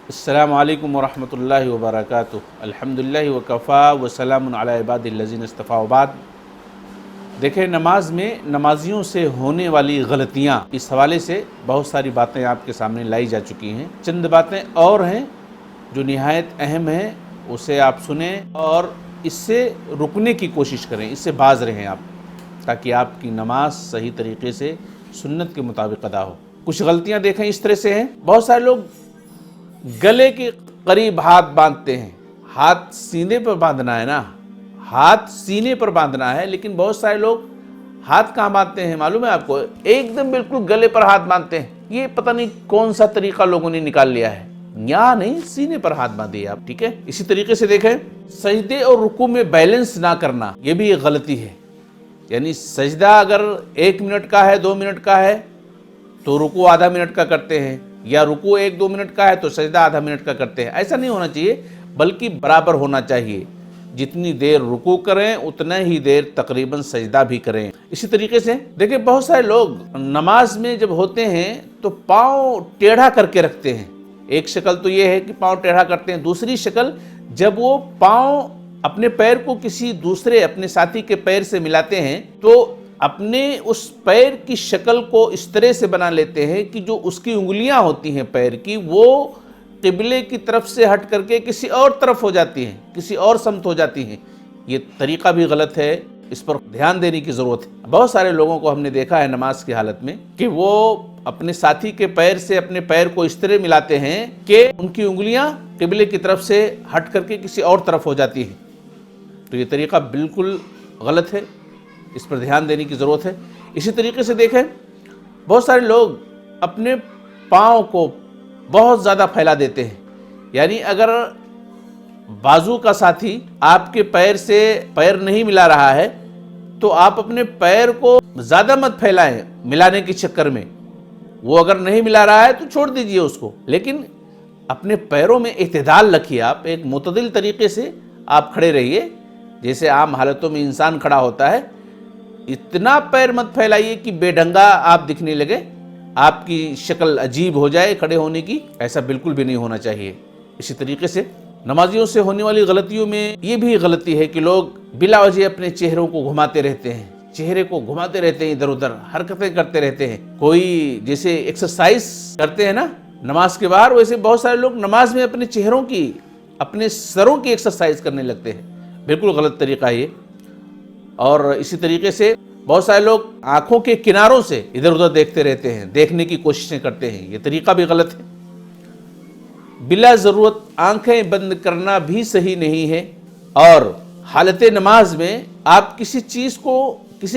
السلام علیکم ورحمۃ اللہ وبرکاتہ۔ الحمدللہ وکفا وسلام علی عباد الذین اصطفیٰ وبعد۔ دیکھیں، نماز میں نمازیوں سے ہونے والی غلطیاں، اس حوالے سے بہت ساری باتیں آپ کے سامنے لائی جا چکی ہیں۔ چند باتیں اور ہیں جو نہایت اہم ہیں، اسے آپ سنیں اور اس سے رکنے کی کوشش کریں، اس سے باز رہیں آپ، تاکہ آپ کی نماز صحیح طریقے سے سنت کے مطابق ادا ہو۔ کچھ غلطیاں دیکھیں اس طرح سے ہیں، بہت سارے لوگ گلے کے قریب ہاتھ باندھتے ہیں۔ ہاتھ سینے پر باندھنا ہے نا، ہاتھ سینے پر باندھنا ہے، لیکن بہت سارے لوگ ہاتھ کہاں باندھتے ہیں معلوم ہے آپ کو؟ ایک دم بالکل گلے پر ہاتھ باندھتے ہیں۔ یہ پتہ نہیں کون سا طریقہ لوگوں نے نکال لیا ہے۔ یہاں نہیں، سینے پر ہاتھ باندھیے آپ، ٹھیک ہے؟ اسی طریقے سے دیکھیں، سجدے اور رکوع میں بیلنس نہ کرنا، یہ بھی ایک غلطی ہے۔ یعنی سجدہ اگر 1 منٹ کا ہے، 2 منٹ کا ہے تو رکوع آدھا منٹ کا کرتے ہیں، یا رکوع 1-2 منٹ کا ہے تو سجدہ آدھا منٹ کا کرتے ہیں۔ ایسا نہیں ہونا چاہیے، بلکہ برابر ہونا چاہیے۔ جتنی دیر رکوع کریں اتنا ہی دیر تقریباً سجدہ بھی کریں۔ اسی طریقے سے دیکھیں، بہت سارے لوگ نماز میں جب ہوتے ہیں تو پاؤں ٹیڑھا کر کے رکھتے ہیں۔ ایک شکل تو یہ ہے کہ پاؤں ٹیڑھا کرتے ہیں، دوسری شکل جب وہ پاؤں اپنے پیر کو کسی دوسرے اپنے ساتھی کے پیر سے ملاتے ہیں تو اپنے اس پیر کی شکل کو اس طرح سے بنا لیتے ہیں کہ جو اس کی انگلیاں ہوتی ہیں پیر کی، وہ قبلے کی طرف سے ہٹ کر کے کسی اور طرف ہو جاتی ہیں، کسی اور سمت ہو جاتی ہیں۔ یہ طریقہ بھی غلط ہے، اس پر دھیان دینے کی ضرورت ہے۔ بہت سارے لوگوں کو ہم نے دیکھا ہے نماز کی حالت میں کہ وہ اپنے ساتھی کے پیر سے اپنے پیر کو اس طرح ملاتے ہیں کہ ان کی انگلیاں قبلے کی طرف سے ہٹ کر کے کسی اور طرف ہو جاتی ہیں۔ تو یہ طریقہ بالکل غلط ہے، اس پر دھیان دینے کی ضرورت ہے۔ اسی طریقے سے دیکھیں، بہت سارے لوگ اپنے پاؤں کو بہت زیادہ پھیلا دیتے ہیں۔ یعنی اگر بازو کا ساتھی آپ کے پیر سے پیر نہیں ملا رہا ہے تو آپ اپنے پیر کو زیادہ مت پھیلائیں ملانے کے چکر میں۔ وہ اگر نہیں ملا رہا ہے تو چھوڑ دیجئے اس کو، لیکن اپنے پیروں میں اعتدال رکھیے۔ آپ ایک معتدل طریقے سے آپ کھڑے رہیے، جیسے عام حالتوں میں انسان کھڑا ہوتا ہے۔ اتنا پیر مت پھیلائیے کہ بے ڈھنگا آپ دکھنے لگے، آپ کی شکل عجیب ہو جائے کھڑے ہونے کی، ایسا بالکل بھی نہیں ہونا چاہیے۔ اسی طریقے سے نمازیوں سے ہونے والی غلطیوں میں یہ بھی غلطی ہے کہ لوگ بلا وجہ اپنے چہروں کو گھماتے رہتے ہیں، چہرے کو گھماتے رہتے ہیں، ادھر ادھر حرکتیں کرتے رہتے ہیں۔ کوئی جیسے ایکسرسائز کرتے ہیں نا نماز کے باہر، ویسے بہت سارے لوگ نماز میں اپنے چہروں کی، اپنے سروں کی ایکسرسائز کرنے لگتے ہیں۔ بالکل غلط طریقہ ہے یہ۔ اور اسی طریقے سے بہت سارے لوگ آنکھوں کے کناروں سے ادھر ادھر دیکھتے رہتے ہیں، دیکھنے کی کوششیں کرتے ہیں، یہ طریقہ بھی غلط ہے۔ بلا ضرورت آنکھیں بند کرنا بھی صحیح نہیں ہے، اور حالت نماز میں آپ کسی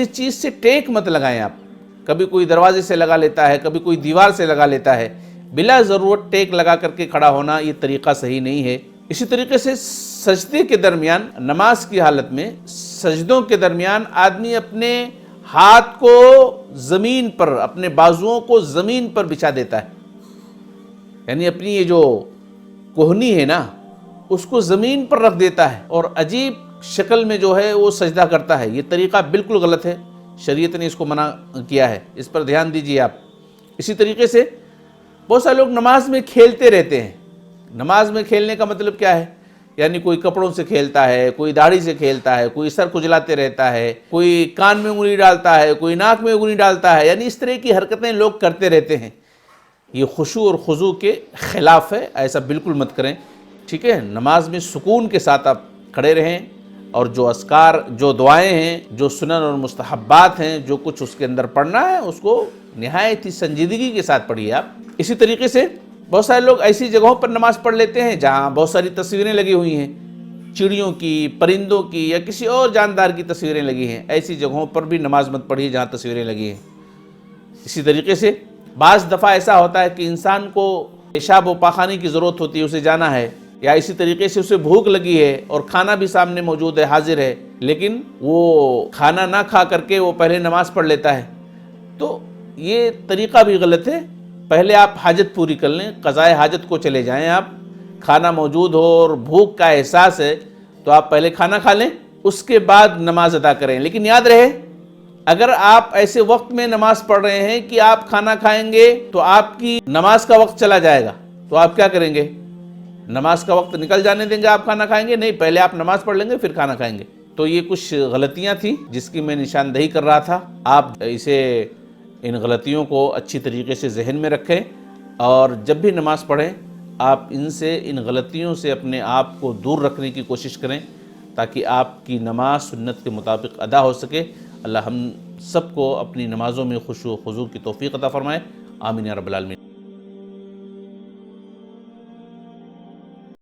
چیز سے ٹیک مت لگائیں۔ آپ کبھی کوئی دروازے سے لگا لیتا ہے، کبھی کوئی دیوار سے لگا لیتا ہے، بلا ضرورت ٹیک لگا کر کے کھڑا ہونا یہ طریقہ صحیح نہیں ہے۔ اسی طریقے سے سجدے کے درمیان، نماز کی حالت میں سجدوں کے درمیان آدمی اپنے ہاتھ کو زمین پر، اپنے بازوؤں کو زمین پر بچھا دیتا ہے۔ یعنی اپنی یہ جو کوہنی ہے نا، اس کو زمین پر رکھ دیتا ہے اور عجیب شکل میں جو ہے وہ سجدہ کرتا ہے۔ یہ طریقہ بالکل غلط ہے، شریعت نے اس کو منع کیا ہے، اس پر دھیان دیجیے آپ۔ اسی طریقے سے بہت سارے لوگ نماز میں کھیلتے رہتے ہیں۔ نماز میں کھیلنے کا مطلب کیا ہے؟ یعنی کوئی کپڑوں سے کھیلتا ہے، کوئی داڑھی سے کھیلتا ہے، کوئی سر کھجلاتے رہتا ہے، کوئی کان میں انگلی ڈالتا ہے، کوئی ناک میں انگلی ڈالتا ہے، یعنی اس طرح کی حرکتیں لوگ کرتے رہتے ہیں۔ یہ خشوع اور خضوع کے خلاف ہے، ایسا بالکل مت کریں، ٹھیک ہے؟ نماز میں سکون کے ساتھ آپ کھڑے رہیں، اور جو اذکار، جو دعائیں ہیں، جو سنن اور مستحبات ہیں، جو کچھ اس کے اندر پڑھنا ہے اس کو نہایت ہی سنجیدگی کے ساتھ پڑھیے آپ۔ اسی طریقے سے بہت سارے لوگ ایسی جگہوں پر نماز پڑھ لیتے ہیں جہاں بہت ساری تصویریں لگی ہوئی ہیں، چڑیوں کی، پرندوں کی، یا کسی اور جاندار کی تصویریں لگی ہیں۔ ایسی جگہوں پر بھی نماز مت پڑھیے جہاں تصویریں لگی ہیں۔ اسی طریقے سے بعض دفعہ ایسا ہوتا ہے کہ انسان کو پیشاب و پاخانے کی ضرورت ہوتی ہے، اسے جانا ہے، یا اسی طریقے سے اسے بھوک لگی ہے اور کھانا بھی سامنے موجود ہے، حاضر ہے، لیکن وہ کھانا نہ کھا کر کے وہ پہلے نماز پڑھ لیتا ہے، تو یہ طریقہ بھی غلط ہے۔ پہلے آپ حاجت پوری کر لیں، قضائے حاجت کو چلے جائیں آپ۔ کھانا موجود ہو اور بھوک کا احساس ہے تو آپ پہلے کھانا کھا لیں، اس کے بعد نماز ادا کریں۔ لیکن یاد رہے، اگر آپ ایسے وقت میں نماز پڑھ رہے ہیں کہ آپ کھانا کھائیں گے تو آپ کی نماز کا وقت چلا جائے گا، تو آپ کیا کریں گے؟ نماز کا وقت نکل جانے دیں گے آپ کھانا کھائیں گے؟ نہیں، پہلے آپ نماز پڑھ لیں گے پھر کھانا کھائیں گے۔ تو یہ کچھ غلطیاں تھیں جس کی میں نشاندہی کر رہا تھا۔ آپ ان غلطیوں کو اچھی طریقے سے ذہن میں رکھیں، اور جب بھی نماز پڑھیں آپ ان غلطیوں سے اپنے آپ کو دور رکھنے کی کوشش کریں، تاکہ آپ کی نماز سنت کے مطابق ادا ہو سکے۔ اللہ ہم سب کو اپنی نمازوں میں خشوع و خضوع کی توفیق عطا فرمائے، آمین یا رب العالمین۔